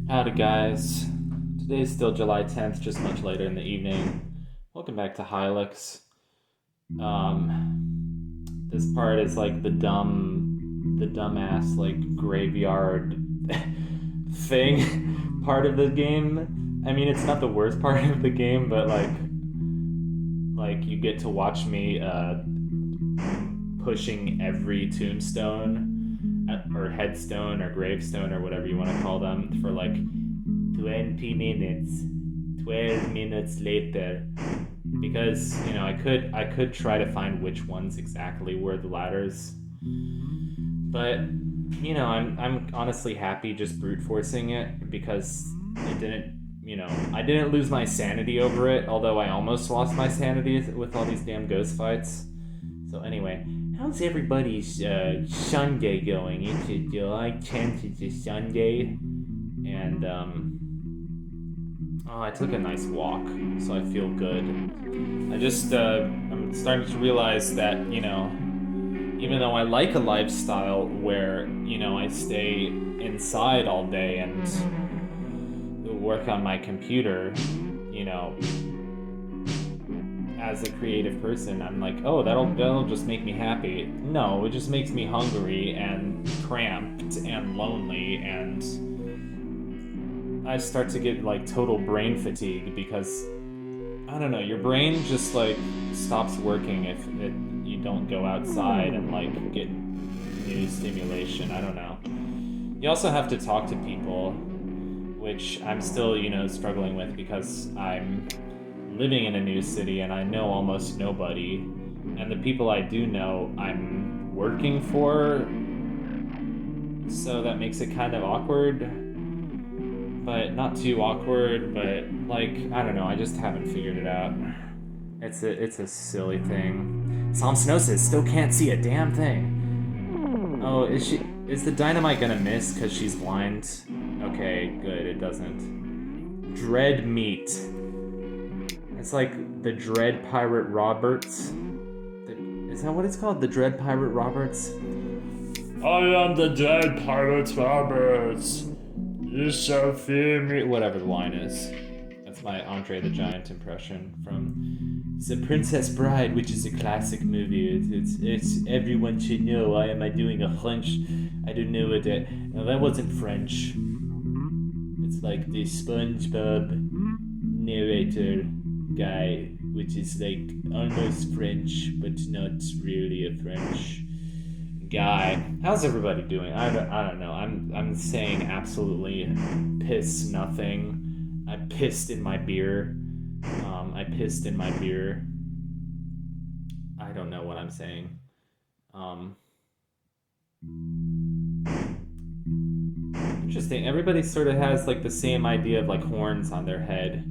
Howdy guys. Today's still July 10th, just much later in the evening. Welcome back to Hylics. This part is like the dumbass like graveyard thing part of the game. I mean, it's not the worst part of the game, but like you get to watch me pushing every tombstone or headstone or gravestone or whatever you want to call them for like 20 minutes. 12 minutes later, because I could try to find which ones exactly were the ladders, but I'm honestly happy just brute forcing it because it didn't I didn't lose my sanity over it, although I almost lost my sanity with all these damn ghost fights. So anyway, how's everybody's Sunday going? It's July 10th, it's a Sunday, and I took a nice walk, so I feel good. I just I'm starting to realize that even though I like a lifestyle where I stay inside all day and work on my computer, as a creative person, I'm like, oh, that'll just make me happy. No, it just makes me hungry and cramped and lonely, and I start to get like total brain fatigue because I don't know, your brain just like stops working if you don't go outside and like get new stimulation. I don't know. You also have to talk to people, which I'm still, struggling with because I'm living in a new city and I know almost nobody, and the people I do know I'm working for, so that makes it kind of awkward, but not too awkward, but like, I don't know, I just haven't figured it out. It's a silly thing. Somsnosis still can't see a damn thing. Oh, is the dynamite gonna miss because she's blind? Okay, good, it doesn't. Dread meat. It's like the Dread Pirate Roberts. Is that what it's called? The Dread Pirate Roberts? I am the Dread Pirate Roberts. You shall fear me. Whatever the line is. That's my Andre the Giant impression from The Princess Bride, which is a classic movie. It's everyone should know. Am I doing a French? I don't know what that. No, that wasn't French. It's like the SpongeBob narrator guy, which is like almost French, but not really a French guy. How's everybody doing? I don't know. I'm saying absolutely piss nothing. I pissed in my beer. I pissed in my beer. I don't know what I'm saying. Interesting. Everybody sort of has like the same idea of like horns on their head.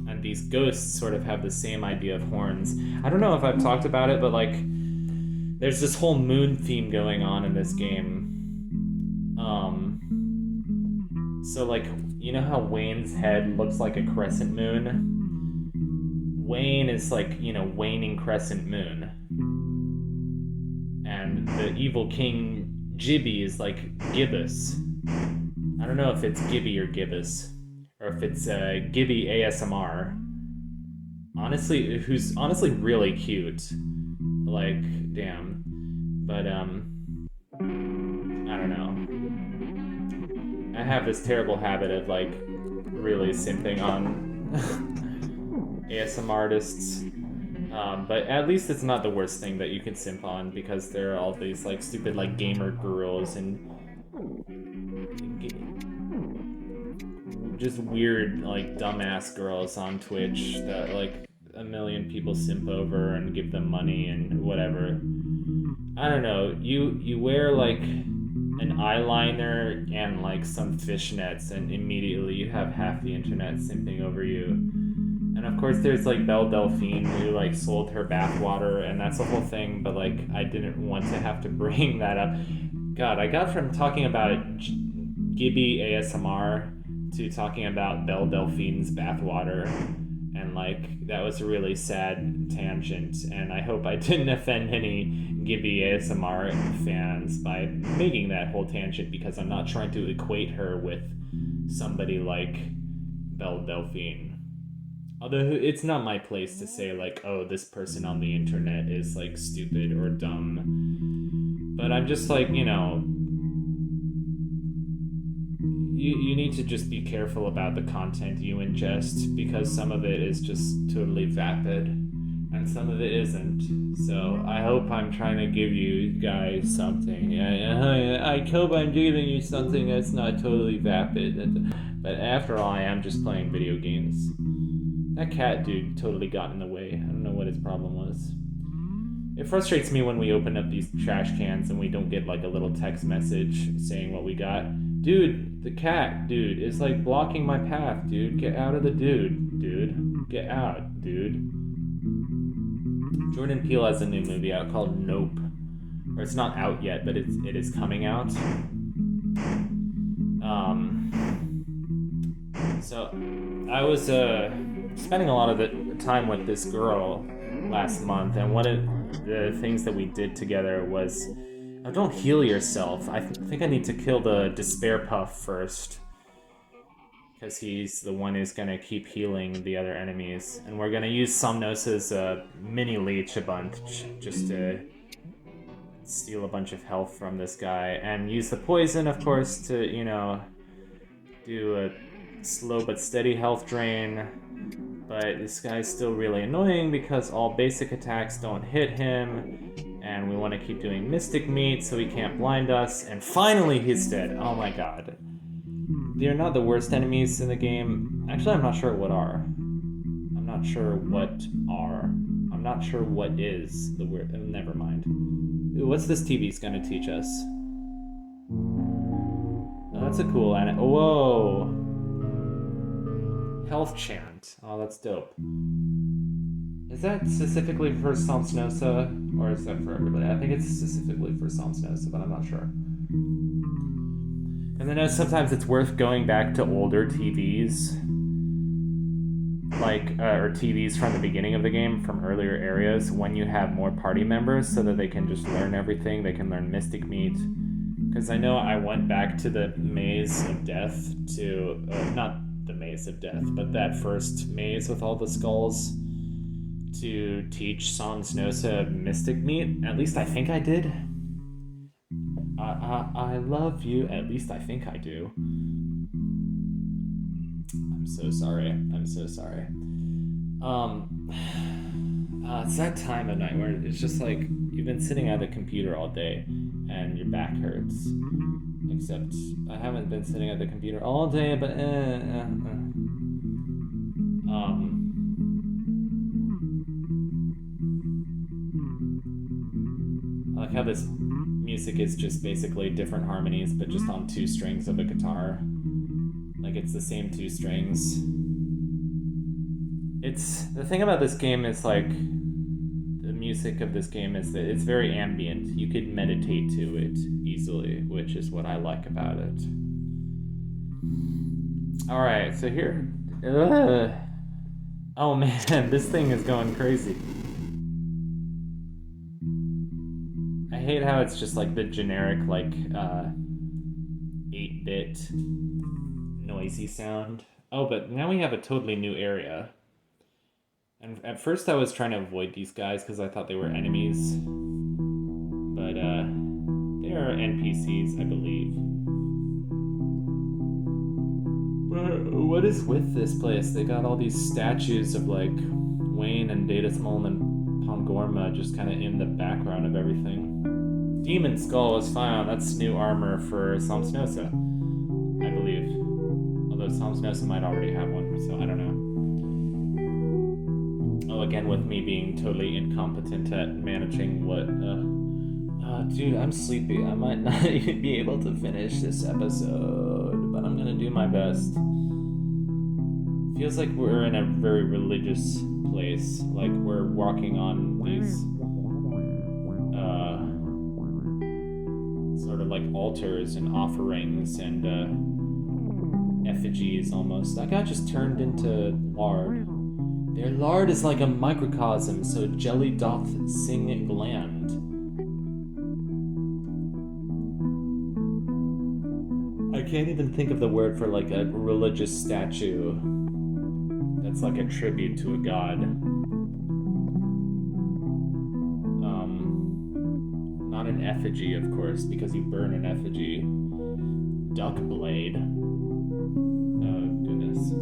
And these ghosts sort of have the same idea of horns. I don't know if I've talked about it, but like there's this whole moon theme going on in this game. So like, you know how Wayne's head looks like a crescent moon? Wayne is like, waning crescent moon. And the evil king Gibby is like gibbous. I don't know if it's Gibby or gibbous, or if it's Gibby ASMR. Honestly, who's honestly really cute. Like, damn. But I don't know. I have this terrible habit of like really simping on ASMR artists. But at least it's not the worst thing that you can simp on, because there are all these like stupid like gamer girls and just weird like dumbass girls on Twitch that like a million people simp over and give them money and whatever. I don't know. You wear like an eyeliner and like some fishnets and immediately you have half the internet simping over you. And of course there's like Belle Delphine who like sold her bathwater, and that's the whole thing, but like I didn't want to have to bring that up. God, I got from talking about Gibby ASMR to talking about Belle Delphine's bathwater, And like, that was a really sad tangent, and I hope I didn't offend any Gibby ASMR fans by making that whole tangent, because I'm not trying to equate her with somebody like Belle Delphine. Although it's not my place to say like, oh, this person on the internet is like stupid or dumb. But I'm just like, you know, you need to just be careful about the content you ingest, because some of it is just totally vapid and some of it isn't. So I hope I'm trying to give you guys something. I hope I'm giving you something that's not totally vapid. But after all, I am just playing video games. That cat dude totally got in the way. I don't know what his problem was. It frustrates me when we open up these trash cans and we don't get like a little text message saying what we got. Dude, the cat dude is like blocking my path, dude. Get out of the dude. Get out, dude. Jordan Peele has a new movie out called Nope. Or it's not out yet, but it is coming out. So I was spending a lot of the time with this girl last month, and one of the things that we did together was, oh, don't heal yourself. I think I need to kill the Despair Puff first, because he's the one who's gonna keep healing the other enemies, and we're gonna use Somnosa's mini leech a bunch just to steal a bunch of health from this guy, and use the poison, of course, to, you know, do a slow but steady health drain. But this guy's still really annoying because all basic attacks don't hit him, and we want to keep doing Mystic Meat so he can't blind us, and finally he's dead. Oh my god. They're not the worst enemies in the game. Actually, I'm not sure what are. I'm not sure what are. I'm not sure what is the word. Never mind. Ooh, what's this TV's gonna teach us? Oh, that's a cool whoa! Health chant. Oh, that's dope. Is that specifically for Somnosa, or is that for everybody? I think it's specifically for Somnosa, but I'm not sure. And I know sometimes it's worth going back to older TVs, like, or TVs from the beginning of the game, from earlier areas, when you have more party members, so that they can just learn everything. They can learn Mystic Meat. Because I know I went back to the Maze of Death to, not the Maze of Death, but that first maze with all the skulls, to teach Somnosa Mystic Meat. At least I think I did. I love you. At least I think I do. I'm so sorry. I'm so sorry. It's that time of night where it's just like you've been sitting at a computer all day and your back hurts. Except I haven't been sitting at the computer all day, but I like how this music is just basically different harmonies, but just on two strings of a guitar. Like, it's the same two strings. It's the thing about this game is, like, the music of this game is that it's very ambient. You could meditate to it easily, which is what I like about it. Alright, so here. Oh man, this thing is going crazy. I hate how it's just like the generic, like, 8-bit noisy sound. Oh, but now we have a totally new area. And at first I was trying to avoid these guys because I thought they were enemies. But, they are NPCs, I believe. But what is with this place? They got all these statues of, like, Wayne and Data Small and Pongorma just kind of in the background of everything. Demon Skull was found. That's new armor for Somnosa, I believe. Although Somnosa might already have one, so I don't know. Oh, again, with me being totally incompetent at managing what, dude, I'm sleepy. I might not even be able to finish this episode, but I'm gonna do my best. Feels like we're in a very religious place. Like, we're walking on these, sort of like altars and offerings and, effigies almost. That guy just turned into lard. Their lard is like a microcosm, so jelly doth sing gland. I can't even think of the word for like a religious statue that's like a tribute to a god. Not an effigy, of course, because you burn an effigy. Duck blade. Oh, goodness.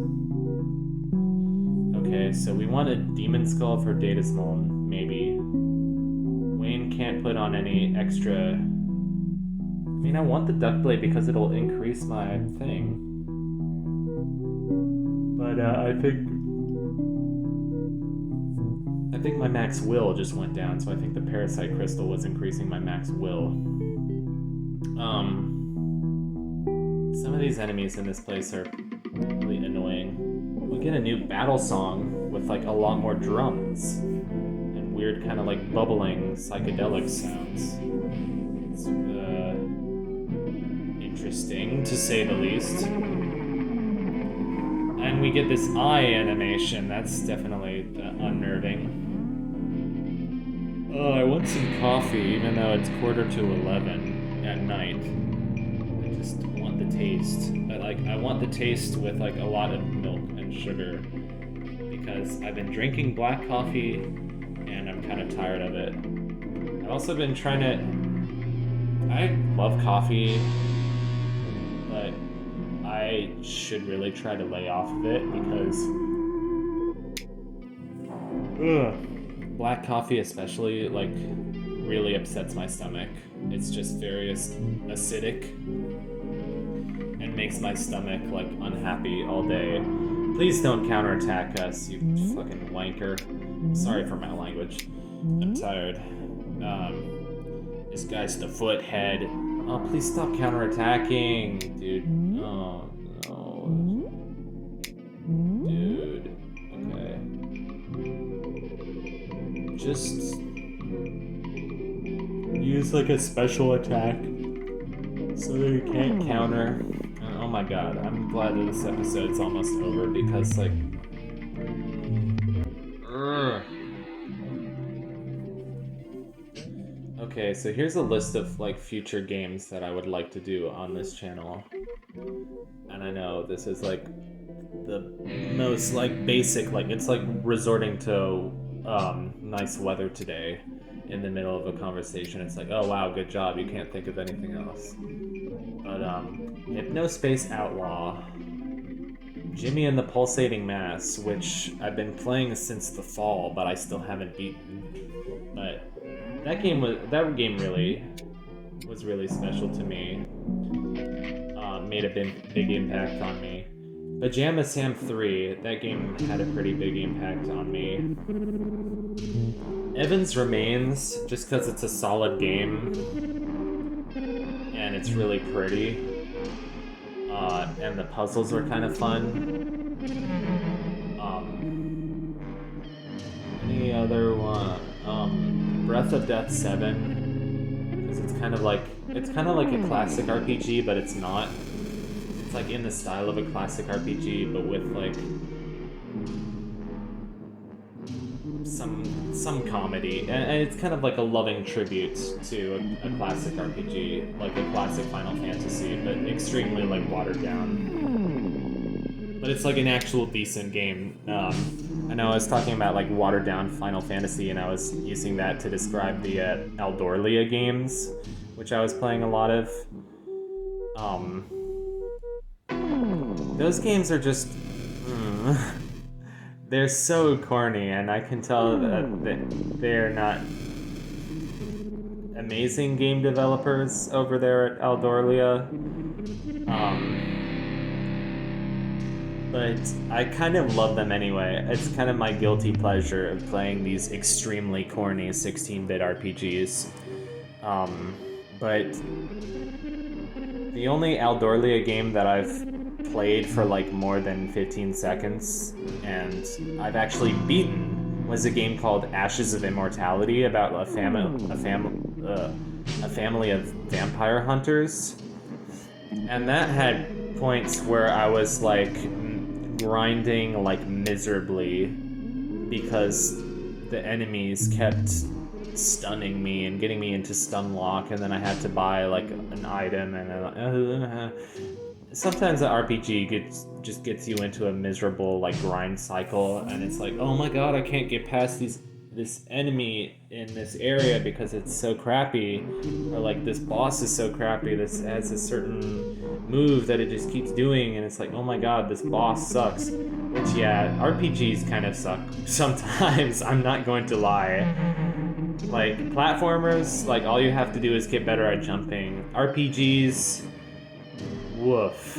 Okay, so we want a demon skull for Datasmol, maybe. Wayne can't put on any extra... I mean, I want the duck blade because it'll increase my thing. But I think my max will just went down, so I think the parasite crystal was increasing my max will. Some of these enemies in this place are really annoying. We get a new battle song with like a lot more drums and weird kind of like bubbling psychedelic sounds. It's interesting, to say the least. And we get this eye animation. That's definitely unnerving. Oh, I want some coffee, even though it's 11:45 at night. I just want the taste. I want the taste with like a lot of milk and sugar, because I've been drinking black coffee and I'm kind of tired of it. I've also been trying to... I love coffee, but I should really try to lay off of it because... black coffee especially, like, really upsets my stomach. It's just very acidic and makes my stomach, like, unhappy all day. Please don't counterattack us, you fucking wanker. Sorry for my language. I'm tired. This guy's the foothead. Oh, please stop counterattacking, dude. Oh, no. Dude. Okay. Just use like a special attack so that you can't counter. Oh my god, I'm glad that this episode's almost over because like... Okay, so here's a list of like future games that I would like to do on this channel. And I know this is like the most like basic, like it's like resorting to nice weather today in the middle of a conversation. It's like, oh wow, good job, you can't think of anything else. But Hypnospace Outlaw, Jimmy and the Pulsating Mass, which I've been playing since the fall, but I still haven't beaten. But that game really was really special to me. Made a big impact on me. Pajama Sam 3, that game had a pretty big impact on me. Evans Remains, just because it's a solid game and it's really pretty, and the puzzles are kind of fun. Any other one? Breath of Death 7, because it's kind of like a classic RPG, but it's not. It's like in the style of a classic RPG, but with like some comedy, and it's kind of like a loving tribute to a classic RPG, like a classic Final Fantasy, but extremely like watered down. But it's like an actual decent game. I know I was talking about like watered down Final Fantasy, and I was using that to describe the Eldorlia games, which I was playing a lot of. Those games are just... they're so corny, and I can tell that they're not amazing game developers over there at Eldorlia. But I kind of love them anyway. It's kind of my guilty pleasure of playing these extremely corny 16-bit RPGs. But the only Eldorlia game that I've played for like more than 15 seconds and I've actually beaten was a game called Ashes of Immortality about a family of vampire hunters, and that had points where I was like grinding like miserably because the enemies kept stunning me and getting me into stun lock, and then I had to buy like an item, and sometimes the RPG just gets you into a miserable like grind cycle, and it's like, oh my god, I can't get past this enemy in this area because it's so crappy, or like this boss is so crappy, this has a certain move that it just keeps doing, and it's like, oh my god, this boss sucks. Which, yeah, RPGs kind of suck sometimes, I'm not going to lie. Like, platformers, like, all you have to do is get better at jumping. RPGs, woof.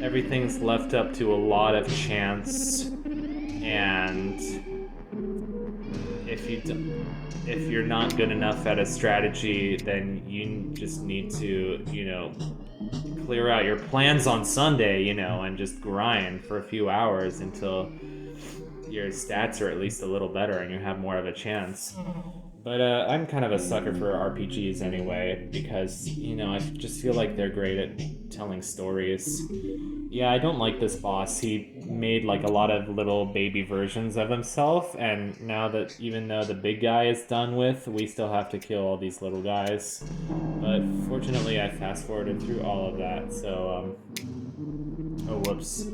Everything's left up to a lot of chance, and if you're not good enough at a strategy, then you just need to, clear out your plans on Sunday, and just grind for a few hours until your stats are at least a little better and you have more of a chance. But I'm kind of a sucker for RPGs anyway, because, I just feel like they're great at telling stories. Yeah, I don't like this boss. He made like a lot of little baby versions of himself, and now that even though the big guy is done with, we still have to kill all these little guys. But fortunately I fast forwarded through all of that, so oh whoops.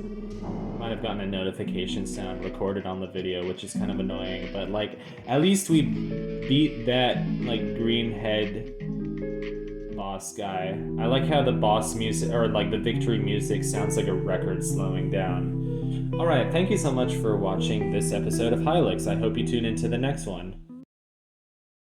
Might have gotten a notification sound recorded on the video, which is kind of annoying, but like at least we beat that like green head boss guy. I like how the boss music, or like the victory music, sounds like a record slowing down. Alright, thank you so much for watching this episode of Hylics. I hope you tune into the next one.